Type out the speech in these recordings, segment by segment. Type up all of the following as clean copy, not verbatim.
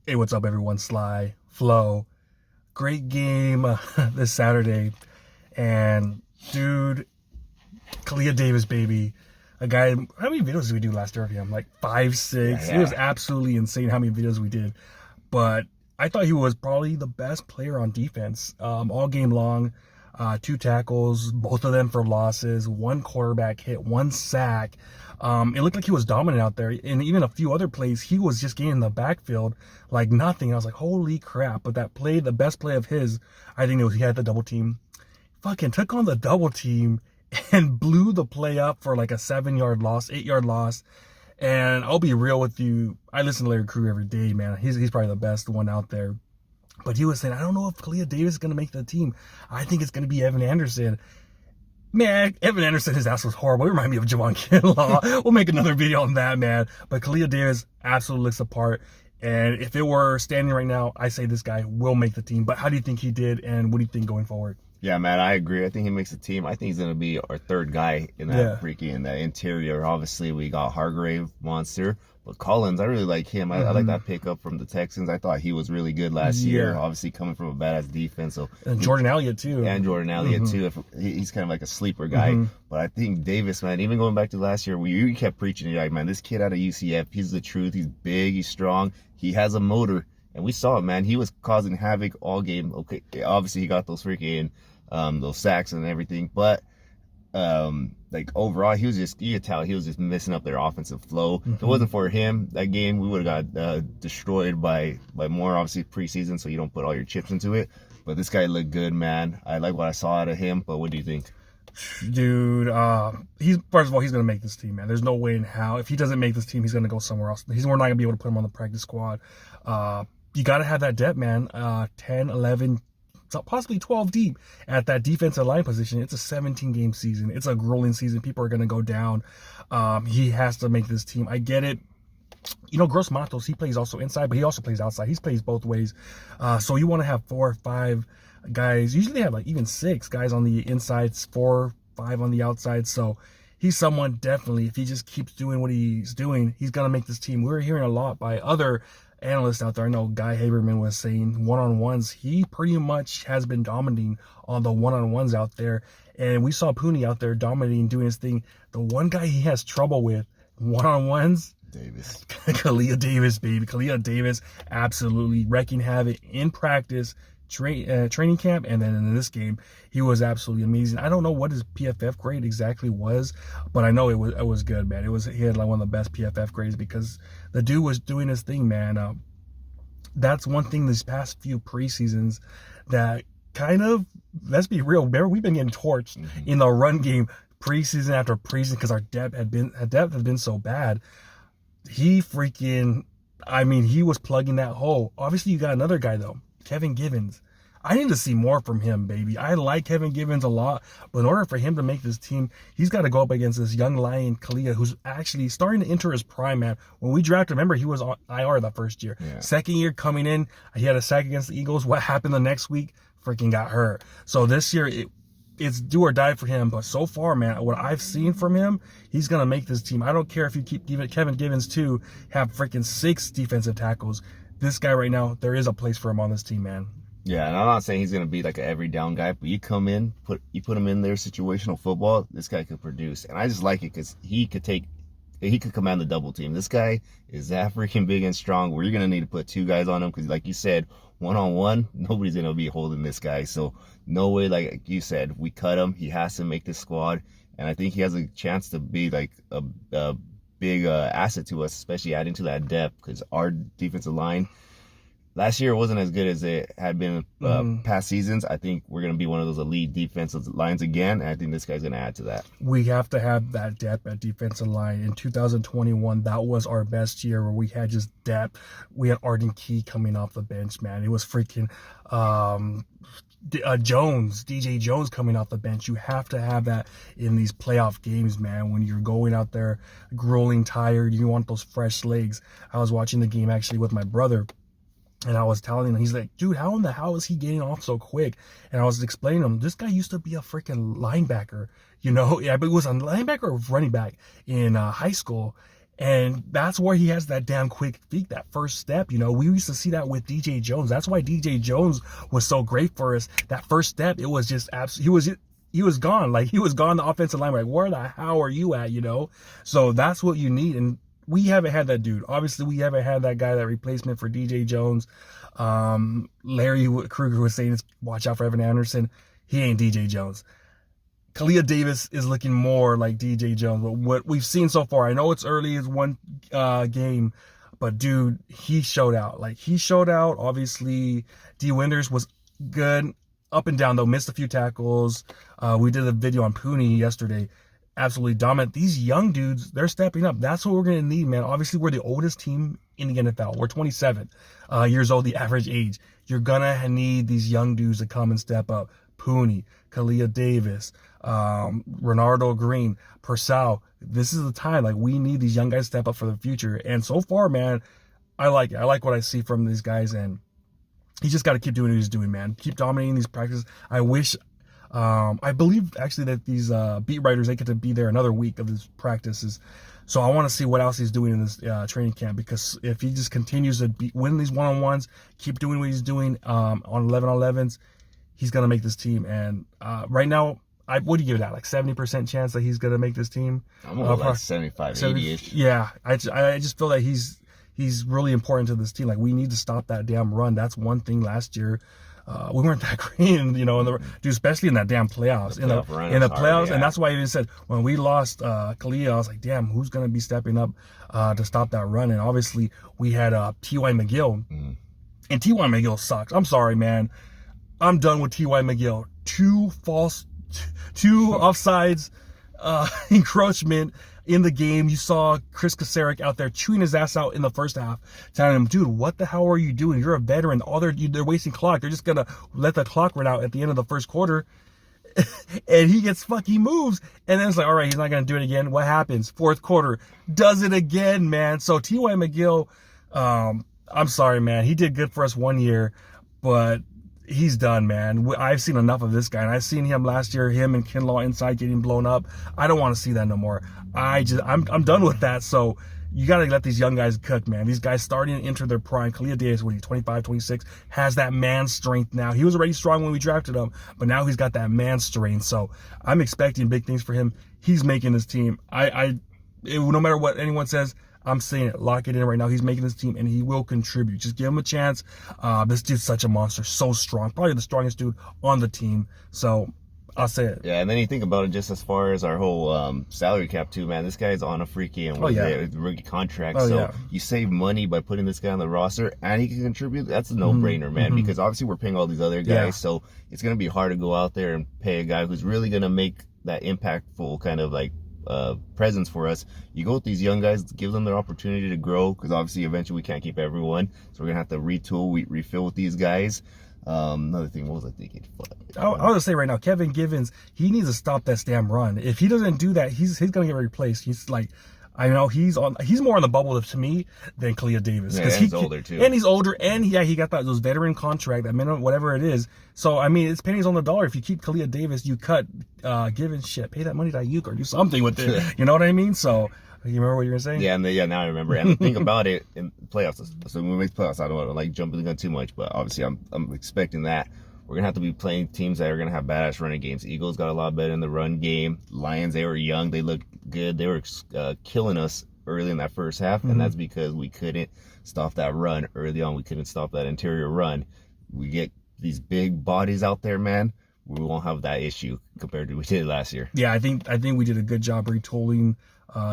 Hey, what's up, everyone? Sly, Flo. Great game this Saturday. And, dude, Kalia Davis, baby. A guy, how many videos did we do last year of him? Like five, six. It was absolutely insane how many videos we did. But I thought he was probably the best player on defense all game long. 2 tackles, both of them for losses, 1 quarterback hit, 1 sack. It looked like he was dominant out there. And even a few other plays, he was just getting in the backfield like nothing. I was like, holy crap. But that play, the best play of his, I think it was he had the double team. Fucking took on the double team and blew the play up for like a 7-yard loss, 8-yard loss. And I'll be real with you. I listen to Larry Crew every day, man. He's probably the best one out there. But he was saying, I don't know if Kalia Davis is going to make the team. I think it's going to be Evan Anderson. Man, Evan Anderson, his ass was horrible. It reminded me of Javon Kinlaw. We'll make another video on that, man. But Kalia Davis absolutely looks apart. And if it were standing right now, I say this guy will make the team. But how do you think he did, and what do you think going forward? Yeah, man, I agree. I think he makes the team. I think he's going to be our third guy in that in that interior. Obviously, we got Hargrave, Monster, but Collins, I really like him. I like that pickup from the Texans. I thought he was really good last year. Obviously, coming from a badass defense. So and Jordan Elliott, too. And Jordan Elliott, too. He's kind of like a sleeper guy. But I think Davis, man, even going back to last year, you kept preaching, like, man, this kid out of UCF, he's the truth. He's big, he's strong, he has a motor. And we saw it, man. He was causing havoc all game. Okay, obviously, he got those freaking those sacks and everything, but like overall, he was just, you could tell he was just messing up their offensive flow. If it wasn't for him, that game we would have got destroyed by more, obviously preseason, so you don't put all your chips into it. But this guy looked good, man. I like what I saw out of him. But what do you think? Dude, he's first of all, he's gonna make this team, man. There's no way in how. If he doesn't make this team, he's gonna go somewhere else. We're not gonna be able to put him on the practice squad. You gotta have that depth, man. 10, 11, possibly 12 deep at that defensive line position. It's a 17-game season. It's a grueling season. People are going to go down. He has to make this team. I get it. You know, Gross Matos, he plays also inside, but he also plays outside. He plays both ways. So you want to have 4 or 5 guys. Usually they have like even 6 guys on the insides, 4, 5 on the outside. So he's someone definitely, if he just keeps doing what he's doing, he's going to make this team. We're hearing a lot by other analyst out there. I know Guy Haberman was saying one-on-ones. He pretty much has been dominating on the one-on-ones out there. And we saw Pooney out there dominating, doing his thing. The one guy he has trouble with one-on-ones, Davis. Kalia Davis, baby. Kalia Davis absolutely wrecking havoc in practice, training camp, and then in this game he was absolutely amazing. I don't know what his PFF grade exactly was, but I know it was good, man. He had like one of the best PFF grades because the dude was doing his thing, man. That's one thing these past few preseasons that kind of, let's be real, we've been getting torched in the run game preseason after preseason because our depth had been so bad. He was plugging that hole. Obviously you got another guy though, Kevin Givens. I need to see more from him, baby. I like Kevin Givens a lot, but in order for him to make this team, he's got to go up against this young lion, Kalia, who's actually starting to enter his prime, man. When we drafted, remember, he was on IR the first year. Yeah. Second year coming in, he had a sack against the Eagles. What happened the next week? Freaking got hurt. So this year, it's do or die for him. But so far, man, what I've seen from him, he's going to make this team. I don't care if you keep giving Kevin Givens too, have freaking 6 defensive tackles. This guy right now, there is a place for him on this team, man. Yeah, and I'm not saying he's going to be like an every down guy, but you come in, put him in there, situational football, this guy could produce. And I just like it because he could command the double team. This guy is that freaking big and strong where you're going to need to put 2 guys on him because, like you said, one-on-one, nobody's going to be holding this guy. So no way, like you said, we cut him. He has to make this squad. And I think he has a chance to be like a big asset to us, especially adding to that depth because our defensive line last year wasn't as good as it had been past seasons. I think we're going to be one of those elite defensive lines again, and I think this guy's going to add to that. We have to have that depth at defensive line. In 2021, that was our best year where we had just depth. We had Arden Key coming off the bench, man. It was freaking DJ Jones coming off the bench. You have to have that in these playoff games, man. When you're going out there grueling, tired, you want those fresh legs. I was watching the game actually with my brother, and I was telling him, he's like, dude, how in the hell is he getting off so quick? And I was explaining to him, this guy used to be a freaking linebacker, you know? Yeah, but it was a linebacker or running back in high school. And that's where he has that damn quick feet, that first step. You know, we used to see that with DJ Jones. That's why DJ Jones was so great for us. That first step, it was just he was gone. Like, he was gone, the offensive line. Like, where the hell are you at, you know? So that's what you need. And we haven't had that dude. Obviously, we haven't had that guy, that replacement for DJ Jones. Larry Krueger was saying, watch out for Evan Anderson. He ain't DJ Jones. Kalia Davis is looking more like DJ Jones. But what we've seen so far, I know it's early, it's one game, but dude, he showed out. Like, he showed out. Obviously, D. Winters was good. Up and down, though. Missed a few tackles. We did a video on Pooney yesterday. Absolutely dominant. These young dudes, they're stepping up. That's what we're going to need, man. Obviously, we're the oldest team in the NFL. We're 27 years old, the average age. You're going to need these young dudes to come and step up. Pooney, Kalia Davis, Renardo Green, Purcell. This is the time. Like, we need these young guys to step up for the future. And so far, man, I like it. I like what I see from these guys, and he's just got to keep doing what he's doing, man. Keep dominating these practices. I wish, I believe actually that these beat writers, they get to be there another week of his practices. So I want to see what else he's doing in this training camp, because if he just continues to win these one-on-ones, keep doing what he's doing on 11-on-11s, he's going to make this team. And right now, what do you give it at? Like 70% chance that he's going to make this team? I'm going like 75, 80-ish. Yeah, I just feel that he's really important to this team. Like, we need to stop that damn run. That's one thing last year. We weren't that great, you know, dude, especially in that damn playoffs. In the playoffs, and that's why I even said when we lost Kalia, I was like, damn, who's going to be stepping up to stop that run? And obviously, we had T.Y. McGill, and T.Y. McGill sucks. I'm sorry, man. I'm done with T.Y. McGill. Two offsides, encroachment in the game. You saw Chris Kasarik out there chewing his ass out in the first half, telling him, dude, what the hell are you doing? You're a veteran. They're wasting clock. They're just going to let the clock run out at the end of the first quarter. And he moves. And then it's like, all right, he's not going to do it again. What happens? Fourth quarter, does it again, man. So T.Y. McGill, I'm sorry, man. He did good for us one year, but he's done, man. I've seen enough of this guy, and I've seen him last year, him and Kinlaw inside getting blown up. I don't want to see that no more. I'm done with that. So you got to let these young guys cook, man. These guys starting to enter their prime. Kalia Davis, when he's 25, 26, has that man strength now. He was already strong when we drafted him, but now he's got that man strength. So I'm expecting big things for him. He's making this team. No matter what anyone says, I'm saying it. Lock it in right now. He's making this team, and he will contribute. Just give him a chance. This dude's such a monster. So strong. Probably the strongest dude on the team. So I'll say it. Yeah, and then you think about it just as far as our whole salary cap, too, man. This guy's on a freaking rookie contract. You save money by putting this guy on the roster, and he can contribute. That's a no-brainer, man, because obviously we're paying all these other guys. Yeah. So it's going to be hard to go out there and pay a guy who's really going to make that impactful kind of like presence for us. You go with these young guys, give them their opportunity to grow, because obviously eventually we can't keep everyone, so we're gonna have to retool, refill with these guys. Another thing, what was I thinking? I'll just say right now, Kevin Givens, he needs to stop that damn run. If he doesn't do that, he's gonna get replaced. He's like, I know he's more on the bubble to me than Kalia Davis, because he's older too, and he's older, and he got those veteran contract, that minimum, whatever it is. So I mean, it's pennies on the dollar. If you keep Kalia Davis, you cut Givens, pay that money to Ayuk or do something with it. You know what I mean? So you remember what you were saying? Yeah, now I remember. And the thing about it in playoffs, so when we make playoffs, I don't want to like jumping the gun too much, but obviously I'm expecting that. We're going to have to be playing teams that are going to have badass running games. Eagles got a lot better in the run game. Lions, they were young. They looked good. They were killing us early in that first half, and that's because we couldn't stop that run early on. We couldn't stop that interior run. We get these big bodies out there, man. We won't have that issue compared to what we did last year. Yeah, I think we did a good job retooling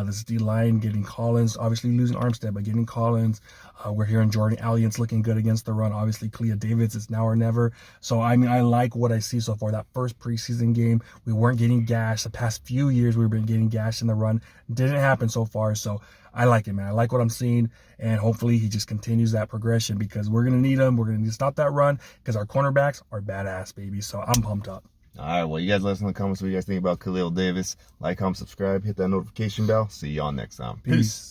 this D-line, getting Collins, obviously losing Armstead, but getting Collins. We're hearing Jordan Alliott's looking good against the run. Obviously, Kalia Davis is now or never. So, I mean, I like what I see so far. That first preseason game, we weren't getting gashed. The past few years, we've been getting gashed in the run. Didn't happen so far. So, I like it, man. I like what I'm seeing. And hopefully, he just continues that progression, because we're going to need him. We're going to need to stop that run, because our cornerbacks are badass, baby. So, I'm pumped up. All right, well, you guys let us know in the comments what you guys think about Kalia Davis. Like, comment, subscribe, hit that notification bell. See y'all next time. Peace.